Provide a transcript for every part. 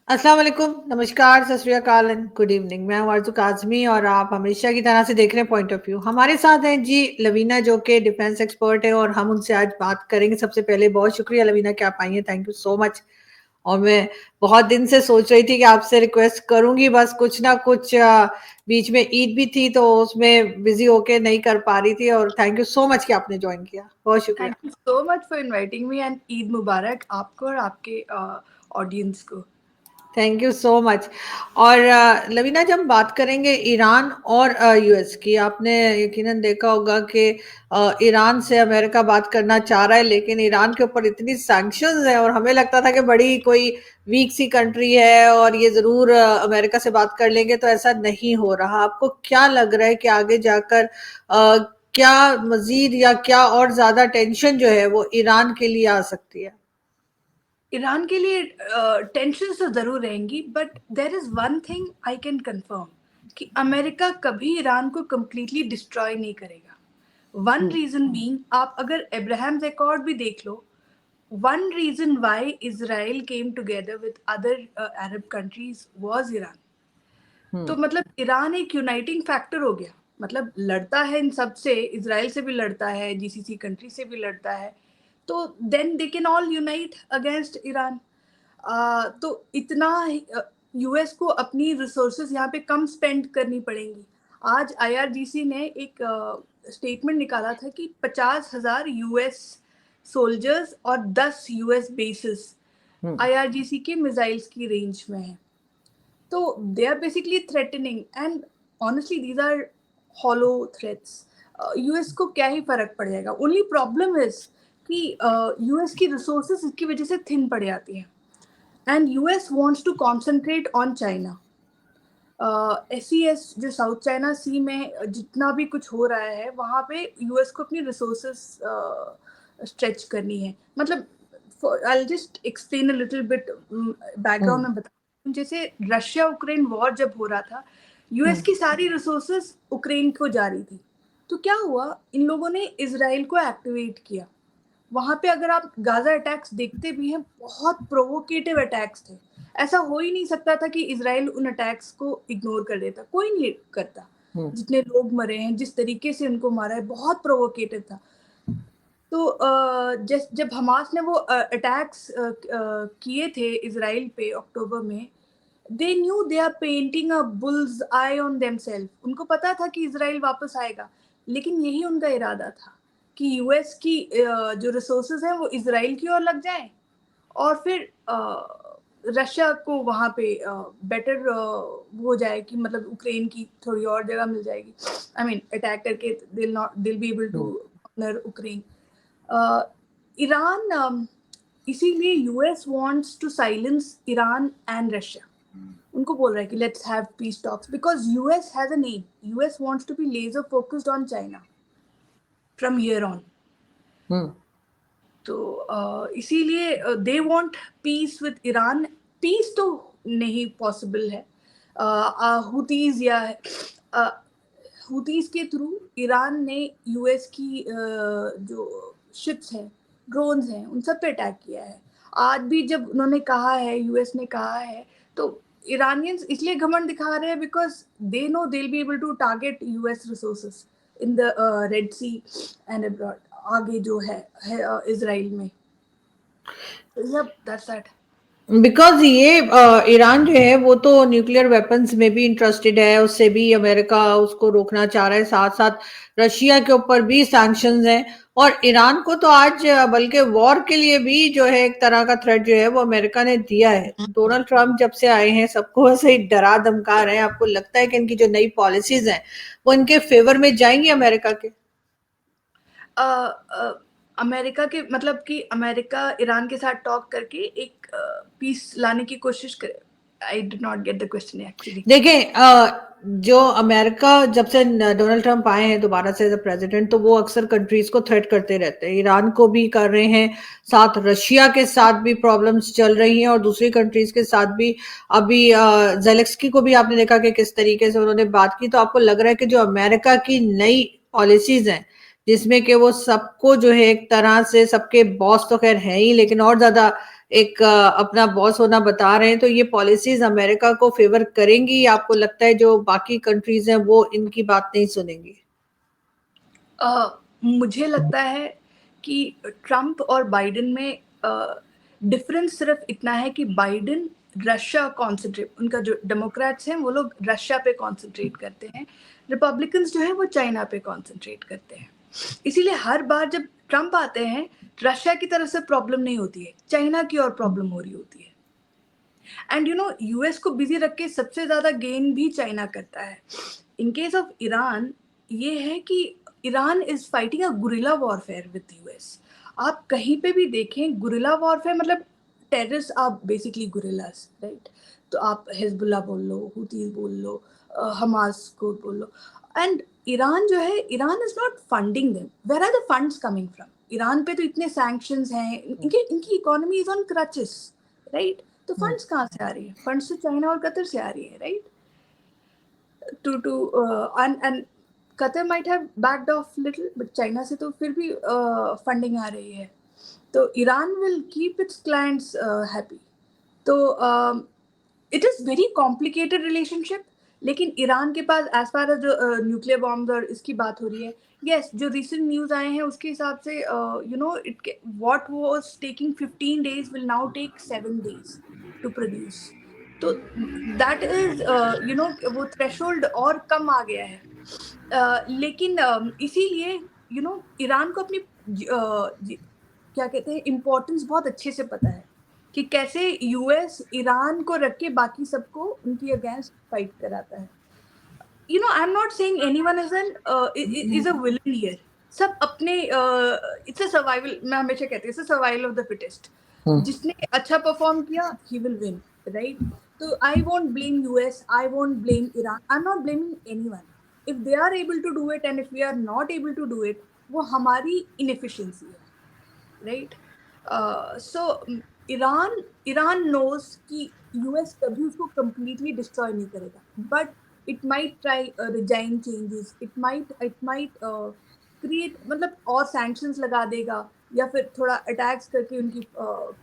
अस्सलाम वालेकुम, नमस्कार, सत श्री अकाल एंड गुड इवनिंग। मैं हूँ आरज़ू काज़मी और आप हमेशा की तरह से देख रहे हैं पॉइंट ऑफ व्यू। हमारे साथ हैं जी लवीना, जो कि डिफेंस एक्सपर्ट है और हम उनसे आज बात करेंगे। सबसे पहले बहुत शुक्रिया लवीना कि आप आई हैं, थैंक यू सो मच। और मैं बहुत दिन से सोच रही थी कि आपसे रिक्वेस्ट करूंगी, बस कुछ ना कुछ बीच में ईद भी थी तो उसमें बिजी होके नहीं कर पा रही थी। और थैंक यू सो मच कि आपने ज्वाइन किया, बहुत शुक्रिया। Thank you so much for inviting me and Eid मुबारक आपको और आपके ऑडियंस को। Thank you so much. और लवीना, जब हम बात करेंगे ईरान और यूएस की, आपने यकीनन देखा होगा कि ईरान से अमेरिका बात करना चाह रहा है, लेकिन ईरान के ऊपर इतनी सैंक्शंस हैं और हमें लगता था कि बड़ी कोई वीक सी कंट्री है और ये ज़रूर अमेरिका से बात कर लेंगे, तो ऐसा नहीं हो रहा। आपको क्या लग रहा है कि आगे जाकर क्या मजीद या क्या और ज़्यादा टेंशन जो है वो ईरान के लिए आ सकती है? ईरान के लिए टेंशन तो ज़रूर रहेंगी, but there is one thing I can confirm कि अमेरिका कभी ईरान को कम्प्लीटली डिस्ट्रॉय नहीं करेगा। वन रीज़न बीइंग, आप अगर अब्राहम्स अकॉर्ड भी देख लो, one reason why Israel came together with other Arab countries was Iran. तो मतलब ईरान एक यूनाइटिंग फैक्टर हो गया। मतलब लड़ता है इन सब से, इज़राइल से भी लड़ता है, जीसीसी कंट्री से भी लड़ता है, तो then they can all unite against Iran. तो इतना यूएस को अपनी रिसोर्सेज यहाँ पे कम स्पेंड करनी पड़ेंगी। आज आईआरजीसी ने एक स्टेटमेंट निकाला था कि 50,000 यूएस सोल्जर्स और 10 यूएस बेसिस आईआरजीसी के मिसाइल्स की रेंज में है। तो they are basically threatening, and honestly these are hollow threats. US को क्या ही फर्क पड़ जाएगा। ओनली प्रॉब्लम इज कि यूएस की रिसोर्सेज इसकी वजह से थिन पड़ जाती हैं, and US wants to concentrate on China. SCS जो साउथ चाइना सी में जितना भी कुछ हो रहा है वहाँ पे यूएस को अपनी रिसोर्सेज स्ट्रेच करनी है। मतलब I just explain a little bit background में बता। जैसे रशिया उक्रेन वॉर जब हो रहा था, यूएस की सारी रिसोर्सेज उक्रेन को जा रही थी। तो क्या हुआ, इन लोगों ने इजराइल को एक्टिवेट किया। वहां पे अगर आप गाजा अटैक्स देखते भी हैं, बहुत प्रोवोकेटिव अटैक्स थे। ऐसा हो ही नहीं सकता था कि इजराइल उन अटैक्स को इग्नोर कर देता, कोई नहीं करता। जितने लोग मरे हैं, जिस तरीके से उनको मारा है, बहुत प्रोवोकेटिव था। तो जब हमास ने वो अटैक्स किए थे इजराइल पे अक्टूबर में, they knew they are painting a bull's eye on themself. उनको पता था कि इजराइल वापस आएगा, लेकिन यही उनका इरादा था कि यूएस की जो रिसोर्सेज हैं वो इजराइल की ओर लग जाएं, और फिर रशिया को वहाँ पे बेटर हो जाए कि मतलब यूक्रेन की थोड़ी और जगह मिल जाएगी। आई मीन अटैक करके दिल be able to honour Ukraine. Iran, इसीलिए US wants to silence Iran and Russia. उनको बोल रहा है कि let's have peace talks, because US has a need. US wants to be laser focused on China from here on. तो इसीलिए they want peace with Iran. Peace तो नहीं possible है। हुतीज या हुतीज के थ्रू ईरान ने यूएस की जो शिप्स हैं, ड्रोन्स हैं, उन सब पे अटैक किया है। आज भी जब उन्होंने कहा है, यूएस ने कहा है, तो ईरानियंस इसलिए घमंड दिखा रहे हैं because they know they will be able to target US resources in the Red Sea and abroad, आगे जो है इजराइल में। Yep, that's that. बिकॉज ये ईरान जो है वो तो न्यूक्लियर वेपन्स में भी इंटरेस्टेड है, उससे भी अमेरिका उसको रोकना चाह रहा है, साथ साथ रशिया के ऊपर भी सैंक्शंस हैं। और ईरान को तो आज बल्कि वॉर के लिए भी जो है एक तरह का थ्रेट जो है वो अमेरिका ने दिया है। डोनाल्ड ट्रंप जब से आए हैं सबको ऐसे ही डरा धमका रहे हैं। आपको लगता है कि इनकी जो नई पॉलिसीज हैं वो इनके फेवर में जाएंगी अमेरिका के? अमेरिका के मतलब कि अमेरिका ईरान के साथ टॉक करके एक पीस लाने की कोशिश करे। I did not get the question actually. देखें, जो अमेरिका जब से डोनाल्ड ट्रंप आए हैं दोबारा से एज प्रेसिडेंट, तो वो अक्सर कंट्रीज को थ्रेट करते रहते हैं। ईरान को भी कर रहे हैं, साथ रशिया के साथ भी प्रॉब्लम्स चल रही हैं और दूसरी कंट्रीज के साथ भी। अभी जेलेंस्की को भी आपने देखा कि किस तरीके से उन्होंने बात की। तो आपको लग रहा है कि जो अमेरिका की नई पॉलिसीज हैं, जिसमें कि वो सबको जो है एक तरह से, सबके बॉस तो खैर है ही, लेकिन और ज्यादा एक अपना बॉस होना बता रहे हैं, तो ये पॉलिसीज अमेरिका को फेवर करेंगी या आपको लगता है जो बाकी कंट्रीज हैं वो इनकी बात नहीं सुनेंगी? मुझे लगता है कि ट्रम्प और बाइडेन में डिफरेंस सिर्फ इतना है कि बाइडेन रशिया कॉन्सेंट्रेट, उनका जो डेमोक्रेट्स हैं वो लोग रशिया पे कॉन्सेंट्रेट करते हैं, रिपब्लिकन्स जो है वो चाइना पे कॉन्सेंट्रेट करते हैं। इसीलिए हर बार जब ट्रम्प आते हैं रशिया की तरफ से प्रॉब्लम नहीं होती है, चाइना की और प्रॉब्लम हो रही होती है। एंड यू नो यूएस को बिजी रख के सबसे ज्यादा गेन भी चाइना करता है। इन केस ऑफ ईरान ये है कि Iran is fighting a guerrilla warfare with US. आप कहीं पे भी देखें गुरिल्ला वॉरफेयर मतलब टेररिस्ट आर बेसिकली गुरिल्लास, राइट? तो आप हिजबुल्ला बोल लो, हुतीज बोल लो, हमास को बोल लो। एंड ईरान जो है, Iran is not funding them. Where are the funds coming from? Iran पे तो इतने सैंक्शंस हैं, इनकी economy is on crutches, right? तो फंड्स कहाँ से आ रही है? फंड्स तो चाइना और कतर से आ रही है, right? And Qatar might have backed off little, but China से तो फिर भी फंडिंग आ रही है। तो Iran will keep its clients happy. तो it is very complicated relationship, लेकिन ईरान के पास as far as जो न्यूक्लियर बॉम्ब और इसकी बात हो रही है, yes, जो recent news आए हैं उसके हिसाब से you know what was taking 15 days will now take 7 days to produce. तो दैट इज यू नो वो थ्रेशोल्ड और कम आ गया है। लेकिन इसीलिए यू नो ईरान को अपनी क्या कहते हैं इम्पोर्टेंस बहुत अच्छे से पता है कि कैसे यूएस ईरान को रख के बाकी सबको उनकी अगेंस्ट फाइट कराता है। You know I am not saying anyone is a villain here. सब अपने इट्स अ सर्वाइवल, मैं हमेशा कहती हूँ सर्वाइवल ऑफ द फिटेस्ट। जिसने अच्छा परफॉर्म किया he will win, right? So I won't blame US, I won't blame Iran, I'm not blaming anyone. If they are able to do it and if we are not able to do it, वो हमारी inefficiency है, right? So Iran knows कि US कभी उसको completely destroy नहीं करेगा, but it might try regime changes, it might create मतलब और sanctions लगा देगा या फिर थोड़ा attacks करके उनकी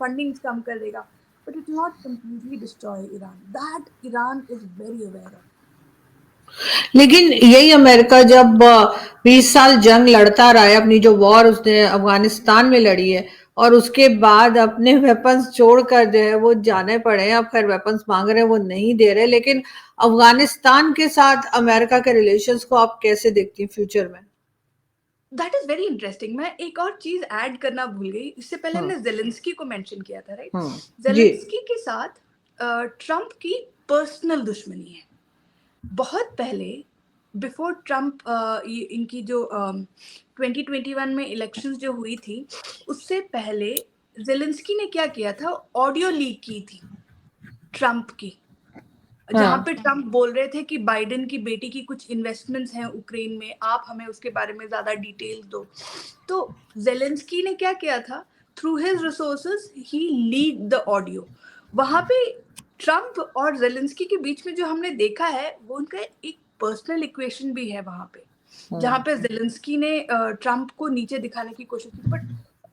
fundings कम कर देगा, but it will not completely destroy Iran. That Iran is very aware of. लेकिन यही अमेरिका जब 20 साल जंग लड़ता रहा है, अपनी जो वॉर उसने अफगानिस्तान में लड़ी है और उसके बाद अपने वेपन्स छोड़कर जो है वो जाने पड़े हैं, अब खैर वेपन्स मांग रहे हैं वो नहीं दे रहे, लेकिन अफगानिस्तान के साथ अमेरिका के रिलेशंस को आप कैसे देखती हैं फ्यूचर में? That is very interesting. मैं एक और चीज ऐड करना भूल गई, इससे पहले हमने जेलेंस्की को मेंशन किया था, राइट? जेलेंस्की के साथ ट्रम्प की पर्सनल दुश्मनी है। बहुत पहले बिफोर ट्रम्प इनकी जो 2021 में इलेक्शंस जो हुई थी उससे पहले जेलेंस्की ने क्या किया था, ऑडियो लीक की थी ट्रम्प की, जहाँ पे ट्रम्प बोल रहे थे कि बाइडेन की बेटी की कुछ इन्वेस्टमेंट्स हैं यूक्रेन में, आप हमें उसके बारे में ज्यादा डिटेल्स दो। तो जेलेंस्की ने क्या किया था, through his resources he leak the audio. वहां पे ट्रम्प और जेलेंस्की के बीच में जो हमने देखा है वो उनका एक पर्सनल इक्वेशन भी है वहां पे, जहाँ पे जेलेंस्की ने ट्रम्प को नीचे दिखाने की कोशिश की, but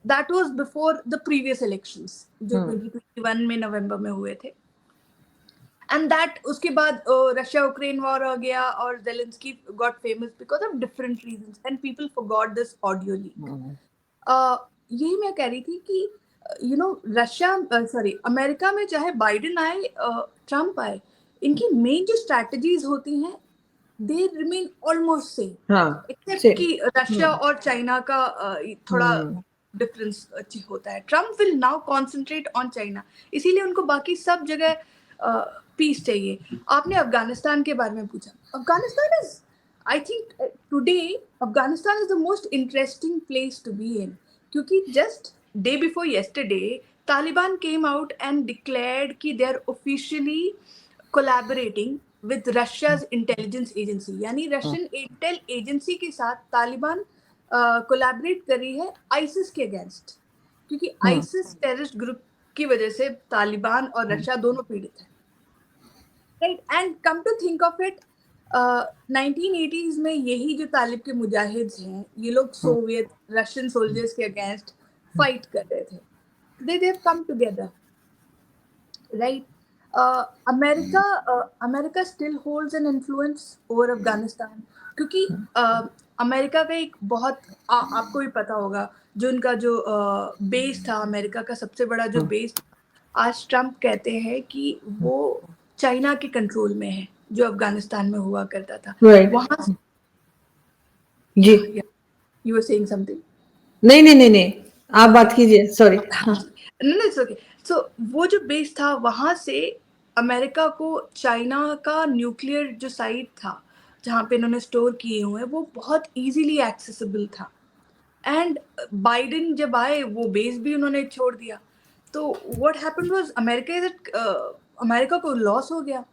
that was before the previous elections जो 2021 में नवंबर में हुए थे। एंड दैट उसके बाद रशिया यूक्रेन वॉर हो गया और Zelensky got famous because of different reasons and people forgot this audio leak. यही मैं कह रही थी कि you know Russia sorry America में चाहे बाइडेन आए ट्रम्प आए, इनकी मेन जो स्ट्रैटेजीज होती हैं they remain almost same, except कि रशिया और चाइना का थोड़ा डिफरेंस होता है। Trump will now concentrate on China, इसीलिए उनको बाकी सब जगह पीस चाहिए। आपने अफगानिस्तान के बारे में पूछा, Afghanistan is I think today Afghanistan is the most interesting place to be in, क्योंकि just day before yesterday Taliban came out and declared कि they are officially collaborating with Russia's intelligence agency, यानी रशियन इंटेल एजेंसी के साथ Taliban collaborate कर रही है ISIS के against, क्योंकि आईसिस टेररिस्ट ग्रुप की वजह से तालिबान और रशिया दोनों पीड़ित हैं, right? And come to think of it 1980s में यही जो तालिब के मुजाहिद हैं ये लोग सोवियत रशियन सोल्जर्स के अगेंस्ट फाइट कर रहे थे, they have come together, right? America still holds an influence over Afghanistan, क्योंकि अमेरिका का एक बहुत आपको भी पता होगा, जो उनका जो बेस था, अमेरिका का सबसे बड़ा जो बेस, आज ट्रम्प कहते हैं कि वो चाइना के कंट्रोल में है, जो अफगानिस्तान में हुआ करता था। राइट। वहां जी। You were saying something? नहीं नहीं नहीं नहीं, आप बात कीजिए, सॉरी। हाँ। नहीं, इट्स ओके। सो वो जो बेस था, वहां से अमेरिका को चाइना का न्यूक्लियर जो साइट था, जहाँ पे इन्होंने स्टोर किए हुए, वो बहुत इजीली एक्सेसिबल था। एंड बाइडेन जब आए, वो बेस भी उन्होंने छोड़ दिया। तो व्हाट हैपेंड वाज, अमेरिका को लॉस हो गया,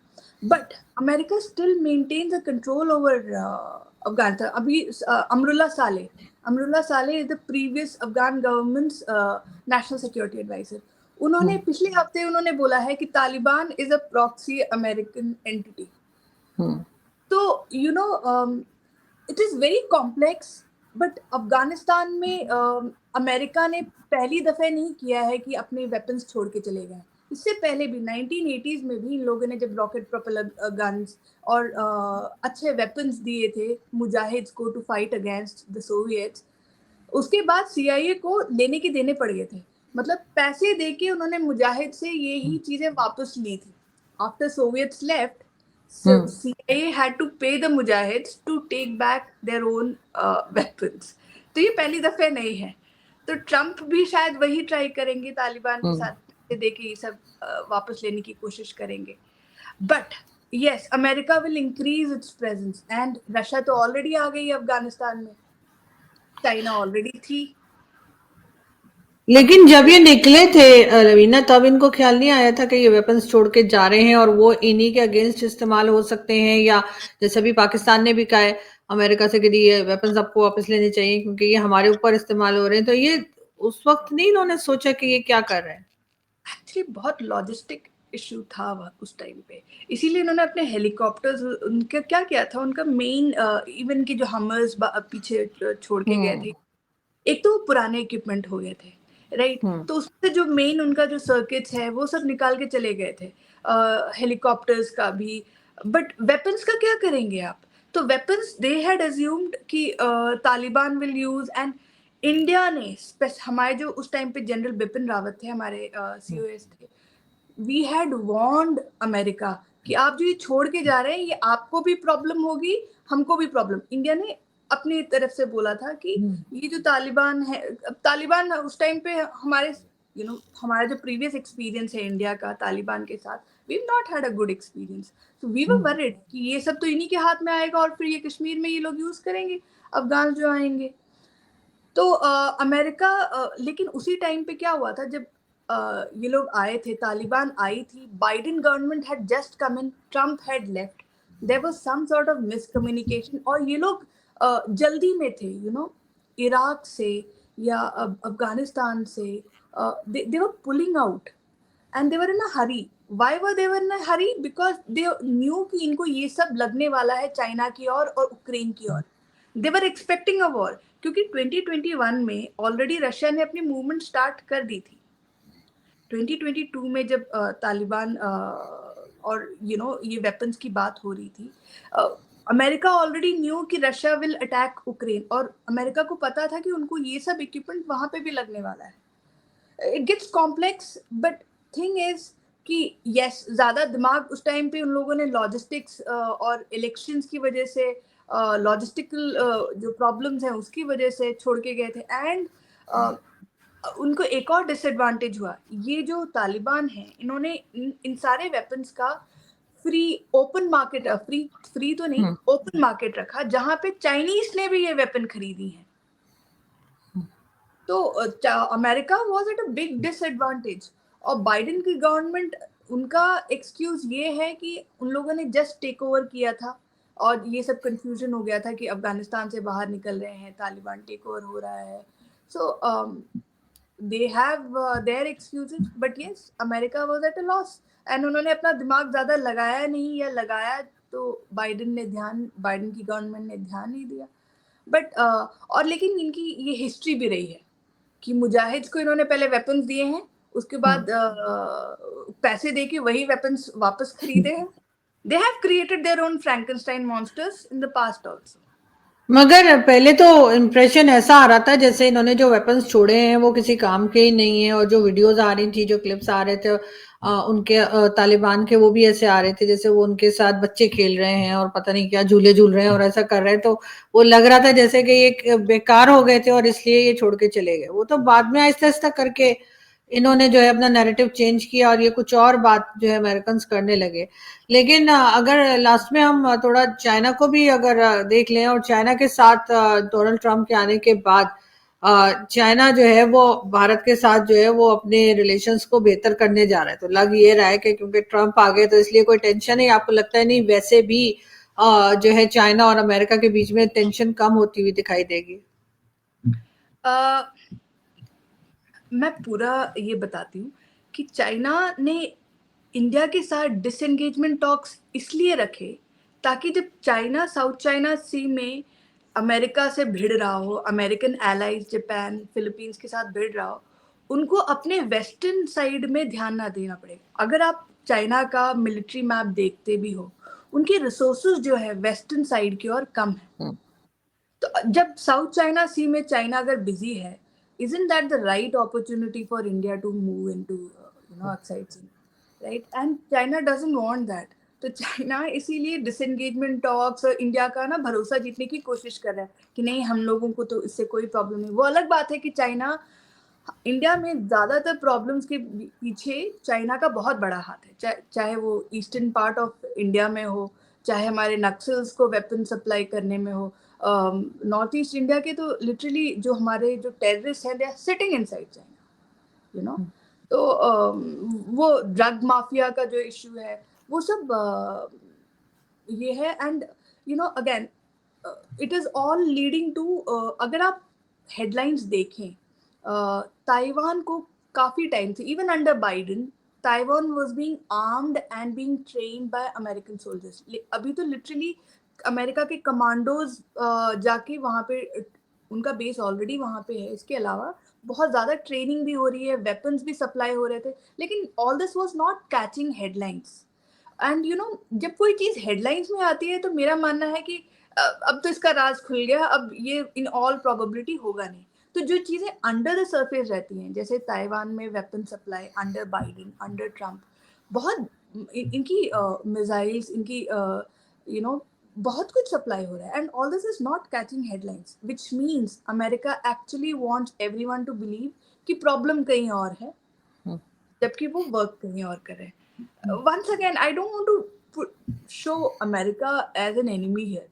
but America still maintains a control over Afghanistan. अभी Amrullah Saleh is the previous Afghan government's national security adviser. उन्होंने पिछले हफ्ते उन्होंने बोला है कि Taliban is a proxy American entity. तो you know, it is very complex, but Afghanistan में अमेरिका ने पहली दफे नहीं किया है कि अपने वेपन्स छोड़ के चले गए। इससे पहले भी 1980s में भी इन लोगों ने जब रॉकेट प्रोपेलर गन्स और अच्छे वेपन्स दिए थे मुजाहिद्स को to fight against the Soviets, उसके बाद सीआईए को लेने के देने पड़ गए थे। मतलब पैसे देके उन्होंने मुजाहिद से ये ही चीजें वापस ली थी। After Soviets left, CIA had to pay the mujahids to take back their own weapons. तो ये पहली दफे नहीं है। तो ट्रम्प भी शायद वही ट्राई करेंगे, तालिबान के साथ पैसे देके ये सब वापस लेने की कोशिश करेंगे। But yes, America will increase its presence, and Russia तो ऑलरेडी आ गई अफगानिस्तान में, चाइना ऑलरेडी थी। लेकिन जब ये निकले थे रवीना, तब इनको ख्याल नहीं आया था कि ये वेपन्स छोड़ के जा रहे हैं और वो इन्हीं के अगेंस्ट इस्तेमाल हो सकते हैं, या जैसे अभी पाकिस्तान ने भी कहा है अमेरिका से कि ये वेपन्स आपको वापस लेने चाहिए क्योंकि ये हमारे ऊपर इस्तेमाल हो रहे हैं। तो ये उस वक्त नहीं इन्होंने सोचा कि ये क्या कर रहे हैं? एक्चुअली बहुत लॉजिस्टिक इशू था वह उस टाइम पे, इसीलिए इन्होंने अपने हेलीकॉप्टर्स, उनका क्या किया था, उनका मेन इवन की जो हमर्स पीछे छोड़ के गए थे, एक तो पुराने इक्विपमेंट हो गए थे, राइट? तो उससे जो मेन उनका जो सर्किट्स है वो सब निकाल के चले गए थे, हेलीकॉप्टर्स का भी। बट वेपन्स का क्या करेंगे आप? तो वेपन्स दे हैड अज्यूम्ड कि Taliban will use, and India ने हमारे जो उस टाइम पे जनरल बिपिन रावत थे, हमारे COS थे, वी हैड वार्नड अमेरिका कि आप जो ये छोड़ के जा रहे हैं, ये आपको भी प्रॉब्लम होगी, हमको भी प्रॉब्लम। इंडिया ने अपनी तरफ से बोला था कि ये जो तालिबान है, तालिबान उस टाइम पे हमारे हमारा जो प्रीवियस एक्सपीरियंस है इंडिया का तालिबान के साथ, we not had a good experience. So we were worried कि ये सब तो इन्हीं के हाथ में आएगा और फिर ये कश्मीर में ये लोग यूज करेंगे, अफगान जो आएंगे। तो अमेरिका, लेकिन उसी टाइम पे क्या हुआ था, जब ये लोग आए थे, तालिबान आई थी, Biden government had just come in, Trump had left, there was some sort of miscommunication, और ये लोग जल्दी में थे, इराक से या अफगानिस्तान से, they were pulling out, and they were in a hurry. Why were they were in a hurry? Because they knew कि इनको ये सब लगने वाला है चाइना की ओर और यूक्रेन की ओर। They were expecting a war, क्योंकि 2021 में ऑलरेडी रशिया ने अपनी मूवमेंट स्टार्ट कर दी थी। 2022 में जब तालिबान और ये वेपन्स की बात हो रही थी, अमेरिका ऑलरेडी न्यू कि रशिया विल अटैक यूक्रेन, और अमेरिका को पता था कि उनको ये सब इक्विपमेंट वहां पे भी लगने वाला है। It gets complex, but thing is कि यस, ज्यादा दिमाग उस टाइम पे उन लोगों ने लॉजिस्टिक्स और इलेक्शंस की वजह से, लॉजिस्टिकल जो प्रॉब्लम्स हैं उसकी वजह से छोड़ के गए थे। एंड उनको एक और डिसएडवांटेज हुआ, ये जो तालिबान है, इन्होंने इन सारे वेपन्स का फ्री ओपन मार्केट, फ्री तो नहीं, ओपन मार्केट रखा, जहां पे चाइनीज ने भी ये वेपन खरीदी है। तो America was at a big disadvantage. और बाइडेन की गवर्नमेंट, उनका एक्सक्यूज ये है कि उन लोगों ने जस्ट टेक ओवर किया था और ये सब कंफ्यूजन हो गया था कि अफगानिस्तान से बाहर निकल रहे हैं, तालिबान टेक ओवर हो रहा है। सो they have their excuses, but yes, America was at a loss, and उन्होंने अपना दिमाग ज्यादा लगाया नहीं, या लगाया तो बाइडेन की गवर्नमेंट ने ध्यान नहीं दिया। बट और लेकिन इनकी ये हिस्ट्री भी रही है कि मुजाहिद को इन्होंने पहले वेपन्स दिए हैं, उसके बाद पैसे दे के वही वेपन्स वापस खरीदे हैं. They have created their own Frankenstein monsters in the past also. मगर पहले तो इम्प्रेशन ऐसा आ रहा था जैसे इन्होंने जो वेपन्स छोड़े हैं वो किसी काम के ही नहीं है, और जो वीडियोस आ रही थी, जो क्लिप्स आ रहे थे उनके तालिबान के, वो भी ऐसे आ रहे थे जैसे वो उनके साथ बच्चे खेल रहे हैं और पता नहीं क्या झूले झूल रहे हैं और ऐसा कर रहे हैं, तो वो लग रहा था जैसे कि ये बेकार हो गए थे और इसलिए ये छोड़ के चले गए। वो तो बाद में आहिस्ता आहिस्ता करके इन्होंने जो है अपना नैरेटिव चेंज किया और ये कुछ और बात जो है अमेरिकन करने लगे। लेकिन अगर लास्ट में हम थोड़ा चाइना को भी अगर देख लें, और चाइना के साथ डोनाल्ड ट्रंप के आने के बाद चाइना जो है वो भारत के साथ जो है वो अपने रिलेशंस को बेहतर करने जा रहा है। तो लग ये रहा है कि क्योंकि ट्रंप आ गए तो इसलिए कोई टेंशन नहीं, आपको लगता है नहीं वैसे भी जो है चाइना और अमेरिका के बीच में टेंशन कम होती हुई दिखाई देगी? मैं पूरा ये बताती हूँ कि चाइना ने इंडिया के साथ डिसएंगेजमेंट टॉक्स इसलिए रखे ताकि जब चाइना साउथ चाइना सी में अमेरिका से भिड़ रहा हो, अमेरिकन एलाइज जापान फिलीपींस के साथ भिड़ रहा हो, उनको अपने वेस्टर्न साइड में ध्यान ना देना पड़े. अगर आप चाइना का मिलिट्री मैप देखते भी हो, उनके रिसोर्सेज जो है वेस्टर्न साइड की ओर कम है. तो जब साउथ चाइना सी में चाइना अगर बिजी है, isn't that the right opportunity for India to move into outside China, right? And China doesn't want that. तो चाइना इसीलिए डिसएंगेजमेंट टॉक्स और इंडिया का ना भरोसा जीतने की कोशिश कर रहा है कि नहीं, हम लोगों को तो इससे कोई प्रॉब्लम नहीं. वो अलग बात है कि चाइना इंडिया में ज्यादातर प्रॉब्लम्स के पीछे चाइना का बहुत बड़ा हाथ है, चाहे वो ईस्टर्न पार्ट ऑफ इंडिया में हो, चाहे हमारे नक्सल्स को वेपन सप्लाई करने में हो. नॉर्थ ईस्ट इंडिया के तो लिटरली जो हमारे जो टेररिस्ट हैं, they are sitting inside China, तो वो ड्रग माफिया का जो इशू है वो सब ये है. And again it is all leading to, अगर आप हेडलाइंस देखें, ताइवान को काफी टाइम से, even under Biden, Taiwan was being armed and being trained by American soldiers. अभी तो लिटरली अमेरिका के कमांडोज जाके वहाँ पे, उनका बेस ऑलरेडी वहाँ पे है. इसके अलावा बहुत ज़्यादा ट्रेनिंग भी हो रही है, वेपन्स भी सप्लाई हो रहे थे, लेकिन all this was not catching headlines. And जब कोई चीज़ हेडलाइंस में आती है तो मेरा मानना है कि अब तो इसका राज खुल गया, अब ये इन ऑल प्रोबेबिलिटी होगा नहीं. तो जो चीज़ें अंडर द सरफेस रहती हैं, जैसे ताइवान में weapon supply under Biden, under Trump, बहुत इनकी मिसाइल्स, इनकी बहुत कुछ सप्लाई हो रहा है. And all this is not catching headlines, which means America actually wants everyone to believe कि प्रॉब्लम कहीं और है, जबकि वो वर्क कहीं और कर रहे हैं. Once again, I don't want to show America as an enemy here.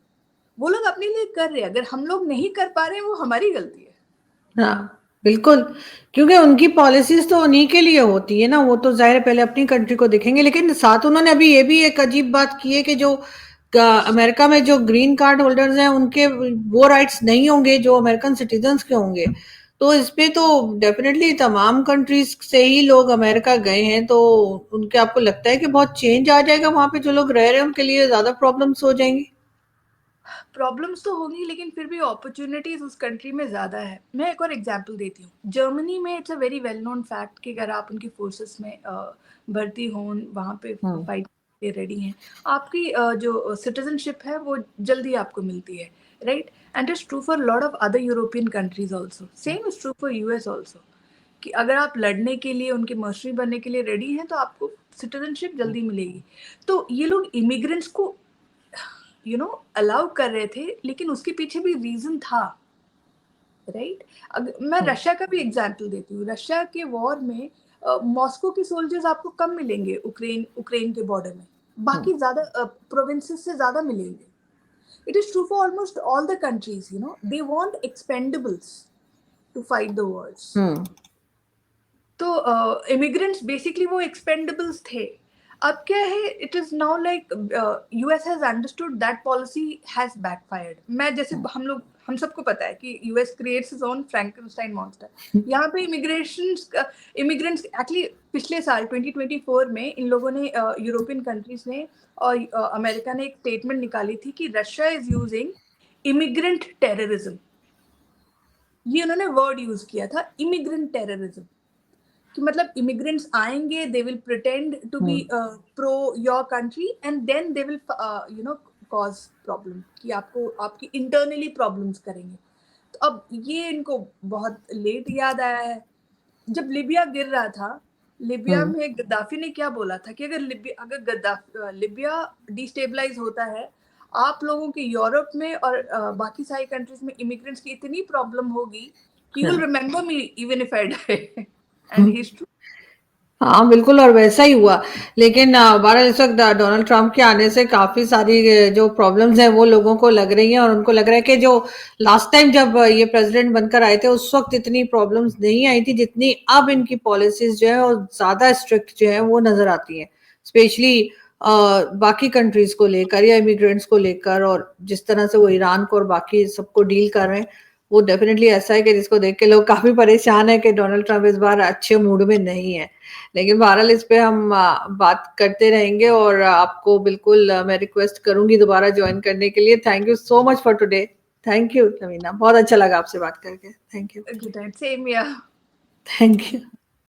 वो लोग अपने लिए कर रहे हैं, अगर हम लोग नहीं कर पा रहे हैं वो हमारी गलती है. हाँ बिल्कुल, क्योंकि उनकी पॉलिसीज तो उन्हीं के लिए होती है ना, वो तो जाहिर है पहले अपनी कंट्री को देखेंगे। लेकिन साथ उन्होंने अभी ये भी एक अजीब बात की है कि जो अमेरिका में जो ग्रीन कार्ड होल्डर्स हैं उनके वो राइट्स नहीं होंगे जो अमेरिकन सिटीजन्स के होंगे। तो इस पे तो डेफिनेटली तमाम कंट्रीज से ही लोग अमेरिका गए हैं, तो उनके, आपको लगता है कि बहुत चेंज आ जाएगा वहां पे, जो लोग रह रहे हैं उनके लिए ज्यादा प्रॉब्लम्स हो जाएंगी? प्रॉब्लम्स तो होंगी, लेकिन फिर भी अपॉर्चुनिटीज उस कंट्री में ज़्यादा है. मैं एक और एग्जांपल देती हूँ. जर्मनी में it's a very well known fact कि अगर आप उनकी फोर्सेस में भर्ती हों, वहाँ पे फाइट के रेडी हैं, आपकी जो सिटीजनशिप है वो जल्दी आपको मिलती है, right? And it's true for lot of other European countries also. Same is true for US also, कि अगर आप लड़ने के लिए, उनके मर्सनरी बनने के लिए रेडी हैं, तो आपको सिटीजनशिप जल्दी मिलेगी. तो ये लोग इमिग्रेंट्स को अलाउ कर रहे थे, लेकिन उसके पीछे भी रीजन था, राइट? मैं रशिया का भी एग्जांपल देती हूँ. रशिया के वॉर में मॉस्को के सोल्जर्स आपको कम मिलेंगे यूक्रेन के बॉर्डर में, बाकी ज्यादा प्रोविंसेस से ज्यादा मिलेंगे. It is true for almost all the countries. They want expendables to fight the wars. तो इमिग्रेंट्स बेसिकली वो एक्सपेंडेबल्स थे. अब क्या है, it is now like US has understood that policy has backfired. मैं जैसे हम सबको पता है कि US creates his own Frankenstein monster. यहाँ पे इमिग्रेंट्स एक्चुअली पिछले साल 2024 में इन लोगों ने, यूरोपियन कंट्रीज ने और अमेरिका ने एक स्टेटमेंट निकाली थी कि Russia is using immigrant terrorism. ये उन्होंने वर्ड यूज किया था, इमिग्रेंट टेररिज्म, कि मतलब इमिग्रेंट्स आएंगे, they will pretend to be pro your country and then they will you know cause problem, कि आपको आपकी इंटरनली प्रॉब्लम्स करेंगे। तो अब ये इनको बहुत लेट याद आया है। जब लिबिया गिर रहा था, लिबिया में गद्दाफी ने क्या बोला था कि अगर लिबिया डिस्टेबलाइज होता है, आप लोगों के यूरोप में और बाकी सारी कंट्रीज में इमिग्रेंट्स की इतनी प्रॉब्लम होगी कि you will remember me even if I die. And he is true. हाँ बिल्कुल, और वैसा ही हुआ। लेकिन बहरहाल इस वक्त डोनाल्ड ट्रंप के आने से काफी सारी जो प्रॉब्लम्स हैं वो लोगों को लग रही हैं, और उनको लग रहा है कि जो लास्ट टाइम जब ये प्रेसिडेंट बनकर आए थे उस वक्त इतनी प्रॉब्लम्स नहीं आई थी जितनी अब इनकी पॉलिसीज जो है वो ज्यादा स्ट्रिक्ट जो है वो नजर आती हैं, स्पेशली बाकी कंट्रीज को लेकर या इमिग्रेंट्स को लेकर, और जिस तरह से वो ईरान को और बाकी सबको डील कर रहे हैं वो डेफिनेटली ऐसा है कि जिसको देख के लोग काफी परेशान है कि डोनाल्ड ट्रंप इस बार अच्छे मूड में नहीं है। लेकिन बहरहाल इस पे हम बात करते रहेंगे, और आपको बिल्कुल मैं रिक्वेस्ट करूंगी दोबारा ज्वाइन करने के लिए। Thank you so much for today. Thank you Laveena, बहुत अच्छा लगा आपसे बात करके। Thank you. Good night, same here. Thank you.